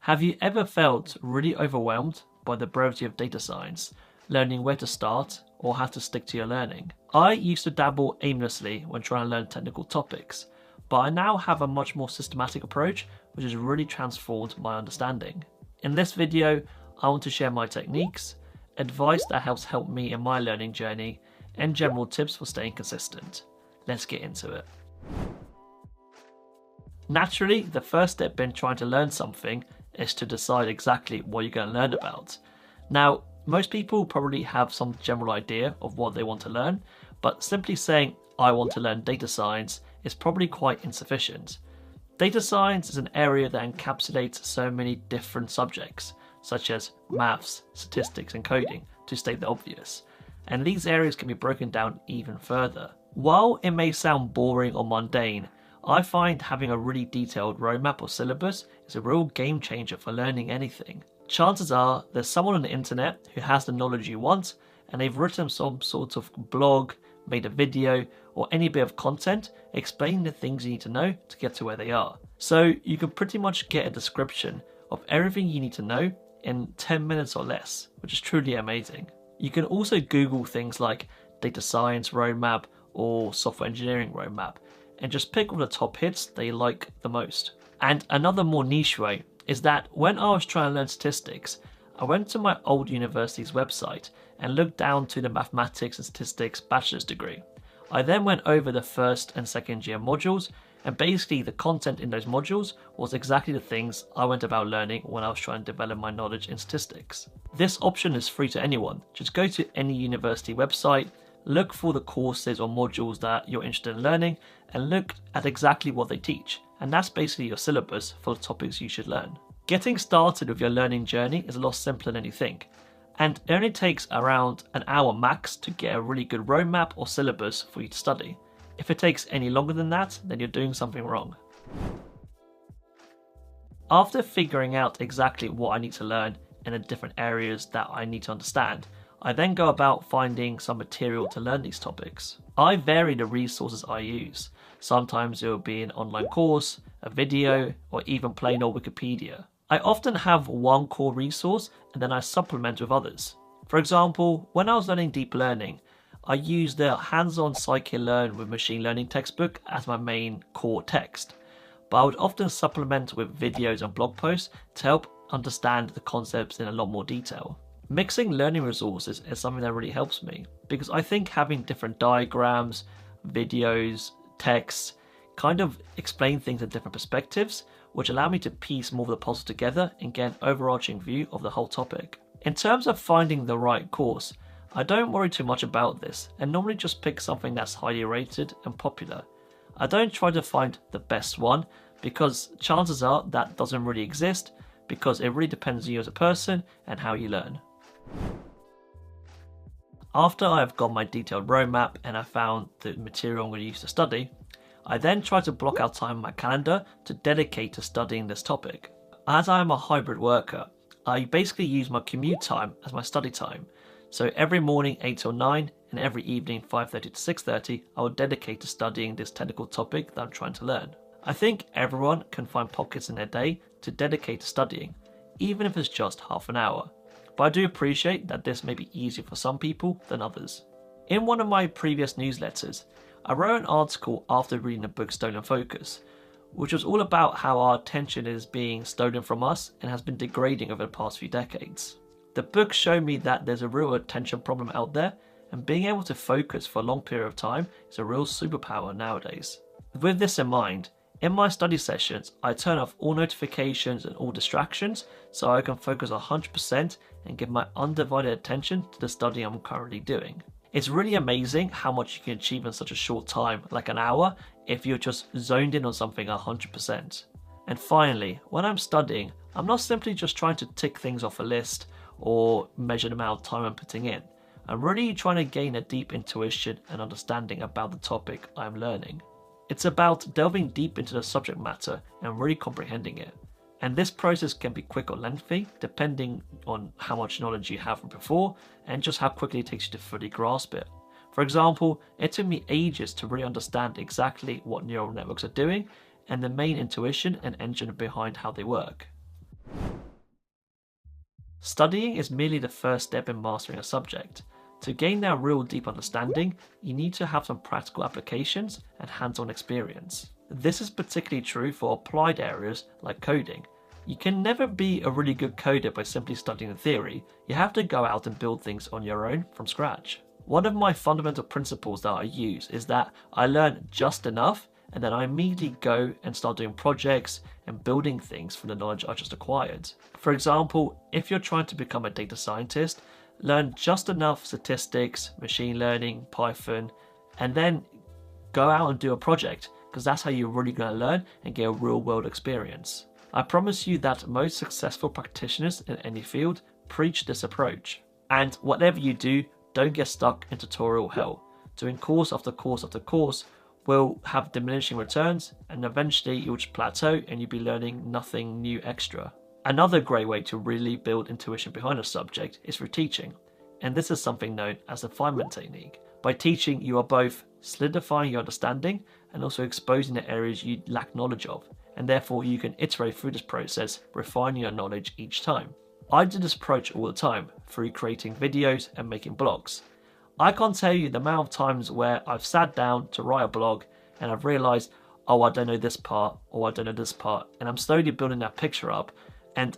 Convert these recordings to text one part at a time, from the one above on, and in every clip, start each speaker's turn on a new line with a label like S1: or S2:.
S1: Have you ever felt really overwhelmed by the brevity of data science, learning where to start or how to stick to your learning? I used to dabble aimlessly when trying to learn technical topics, but I now have a much more systematic approach which has really transformed my understanding. In this video, I want to share my techniques, advice that help me in my learning journey, and general tips for staying consistent. Let's get into it. Naturally, the first step in trying to learn something is to decide exactly what you're going to learn about. Now, most people probably have some general idea of what they want to learn, but simply saying, I want to learn data science is probably quite insufficient. Data science is an area that encapsulates so many different subjects, such as maths, statistics, and coding, to state the obvious. And these areas can be broken down even further. While it may sound boring or mundane, I find having a really detailed roadmap or syllabus is a real game changer for learning anything. Chances are there's someone on the internet who has the knowledge you want, and they've written some sort of blog, made a video, or any bit of content explaining the things you need to know to get to where they are. So you can pretty much get a description of everything you need to know in 10 minutes or less, which is truly amazing. You can also Google things like data science roadmap or software engineering roadmap, and just pick all the top hits that you like the most. And another more niche way is that when I was trying to learn statistics, I went to my old university's website and looked down to the mathematics and statistics bachelor's degree. I then went over the first and second year modules, and basically the content in those modules was exactly the things I went about learning when I was trying to develop my knowledge in statistics. This option is free to anyone. Just go to any university website, look for the courses or modules that you're interested in learning, and look at exactly what they teach. And that's basically your syllabus for the topics you should learn. Getting started with your learning journey is a lot simpler than you think. And it only takes around an hour max to get a really good roadmap or syllabus for you to study. If it takes any longer than that, then you're doing something wrong. After figuring out exactly what I need to learn in the different areas that I need to understand, I then go about finding some material to learn these topics. I vary the resources I use. Sometimes it will be an online course, a video, or even plain old Wikipedia. I often have one core resource and then I supplement with others. For example, when I was learning deep learning, I used the hands-on scikit-learn with machine learning textbook as my main core text, but I would often supplement with videos and blog posts to help understand the concepts in a lot more detail. Mixing learning resources is something that really helps me because I think having different diagrams, videos, texts kind of explain things in different perspectives, which allow me to piece more of the puzzle together and get an overarching view of the whole topic. In terms of finding the right course, I don't worry too much about this and normally just pick something that's highly rated and popular. I don't try to find the best one because chances are that doesn't really exist because it really depends on you as a person and how you learn. After I've got my detailed roadmap and I found the material I'm going to use to study, I then try to block out time in my calendar to dedicate to studying this topic. As I am a hybrid worker, I basically use my commute time as my study time. So every morning 8 till 9 and every evening 5:30 to 6:30, I will dedicate to studying this technical topic that I'm trying to learn. I think everyone can find pockets in their day to dedicate to studying, even if it's just half an hour. But I do appreciate that this may be easier for some people than others. In one of my previous newsletters, I wrote an article after reading the book Stolen Focus, which was all about how our attention is being stolen from us and has been degrading over the past few decades. The book showed me that there's a real attention problem out there, and being able to focus for a long period of time is a real superpower nowadays. With this in mind, in my study sessions, I turn off all notifications and all distractions so I can focus 100% and give my undivided attention to the study I'm currently doing. It's really amazing how much you can achieve in such a short time, like an hour, if you're just zoned in on something 100%. And finally, when I'm studying, I'm not simply just trying to tick things off a list or measure the amount of time I'm putting in. I'm really trying to gain a deep intuition and understanding about the topic I'm learning. It's about delving deep into the subject matter and really comprehending it. And this process can be quick or lengthy, depending on how much knowledge you have from before and just how quickly it takes you to fully grasp it. For example, it took me ages to really understand exactly what neural networks are doing and the main intuition and engine behind how they work. Studying is merely the first step in mastering a subject. To gain that real deep understanding, you need to have some practical applications and hands-on experience. This is particularly true for applied areas like coding. You can never be a really good coder by simply studying the theory. You have to go out and build things on your own from scratch. One of my fundamental principles that I use is that I learn just enough and then I immediately go and start doing projects and building things from the knowledge I just acquired. For example, if you're trying to become a data scientist, learn just enough statistics, machine learning, Python, and then go out and do a project, because that's how you're really going to learn and get a real world experience. I promise you that most successful practitioners in any field preach this approach. And whatever you do, don't get stuck in tutorial hell. Doing course after course after course will have diminishing returns, and eventually you'll just plateau and you'll be learning nothing new extra. Another great way to really build intuition behind a subject is through teaching, and this is something known as the Feynman technique. By teaching, you are both solidifying your understanding and also exposing the areas you lack knowledge of, and therefore you can iterate through this process, refining your knowledge each time. I do this approach all the time through creating videos and making blogs. I can't tell you the amount of times where I've sat down to write a blog and I've realised, oh, I don't know this part, or I don't know this part, and I'm slowly building that picture up. And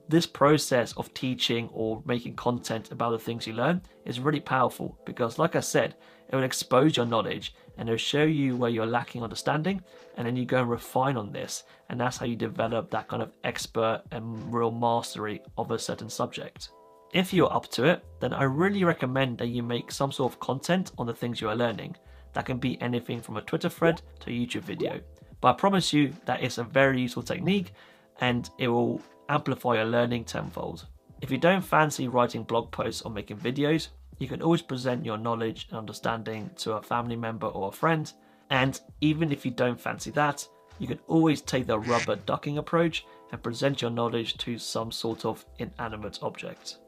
S1: this process of teaching or making content about the things you learn is really powerful because, like I said, it will expose your knowledge and it'll show you where you're lacking understanding, and then you go and refine on this, and that's how you develop that kind of expert and real mastery of a certain subject. If you're up to it, then I really recommend that you make some sort of content on the things you are learning. That can be anything from a Twitter thread to a YouTube video. But I promise you that it's a very useful technique and it will amplify your learning tenfold. If you don't fancy writing blog posts or making videos, you can always present your knowledge and understanding to a family member or a friend. And even if you don't fancy that, you can always take the rubber ducking approach and present your knowledge to some sort of inanimate object.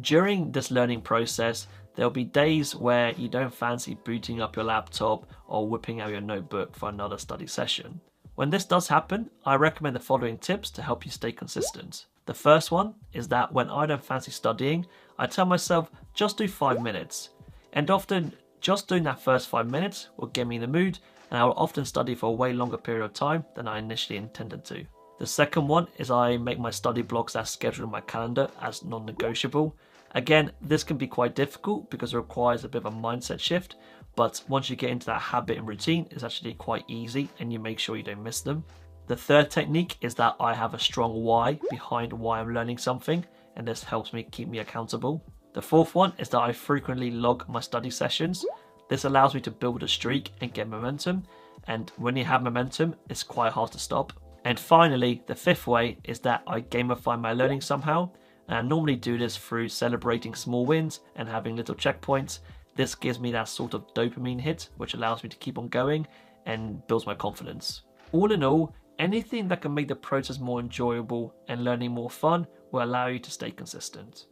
S1: During this learning process, there'll be days where you don't fancy booting up your laptop or whipping out your notebook for another study session. When this does happen, I recommend the following tips to help you stay consistent. The first one is that when I don't fancy studying, I tell myself just do 5 minutes. And often just doing that first 5 minutes will get me in the mood, and I will often study for a way longer period of time than I initially intended to. The second one is I make my study blocks as scheduled in my calendar as non-negotiable. Again, this can be quite difficult because it requires a bit of a mindset shift, but once you get into that habit and routine, it's actually quite easy and you make sure you don't miss them. The third technique is that I have a strong why behind why I'm learning something, and this helps me keep me accountable. The fourth one is that I frequently log my study sessions. This allows me to build a streak and get momentum, and when you have momentum, it's quite hard to stop. And finally, the fifth way is that I gamify my learning somehow, and I normally do this through celebrating small wins and having little checkpoints. This gives me that sort of dopamine hit, which allows me to keep on going and builds my confidence. All in all, anything that can make the process more enjoyable and learning more fun will allow you to stay consistent.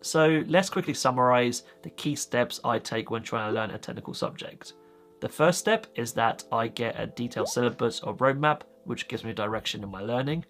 S1: So let's quickly summarize the key steps I take when trying to learn a technical subject. The first step is that I get a detailed syllabus or roadmap, which gives me direction in my learning.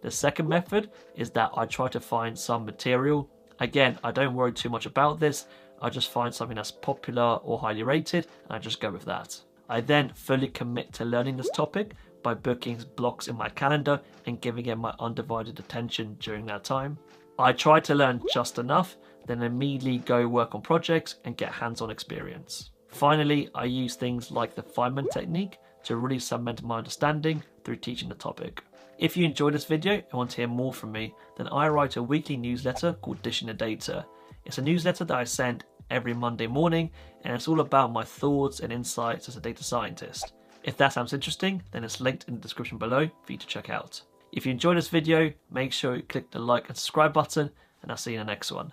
S1: The second method is that I try to find some material. Again, I don't worry too much about this. I just find something that's popular or highly rated, and I just go with that. I then fully commit to learning this topic by booking blocks in my calendar and giving it my undivided attention during that time. I try to learn just enough, then immediately go work on projects and get hands-on experience. Finally, I use things like the Feynman technique to really cement my understanding through teaching the topic. If you enjoyed this video and want to hear more from me, then I write a weekly newsletter called Dishing the Data. It's a newsletter that I send every Monday morning, and it's all about my thoughts and insights as a data scientist. If that sounds interesting, then it's linked in the description below for you to check out. If you enjoyed this video, make sure you click the like and subscribe button, and I'll see you in the next one.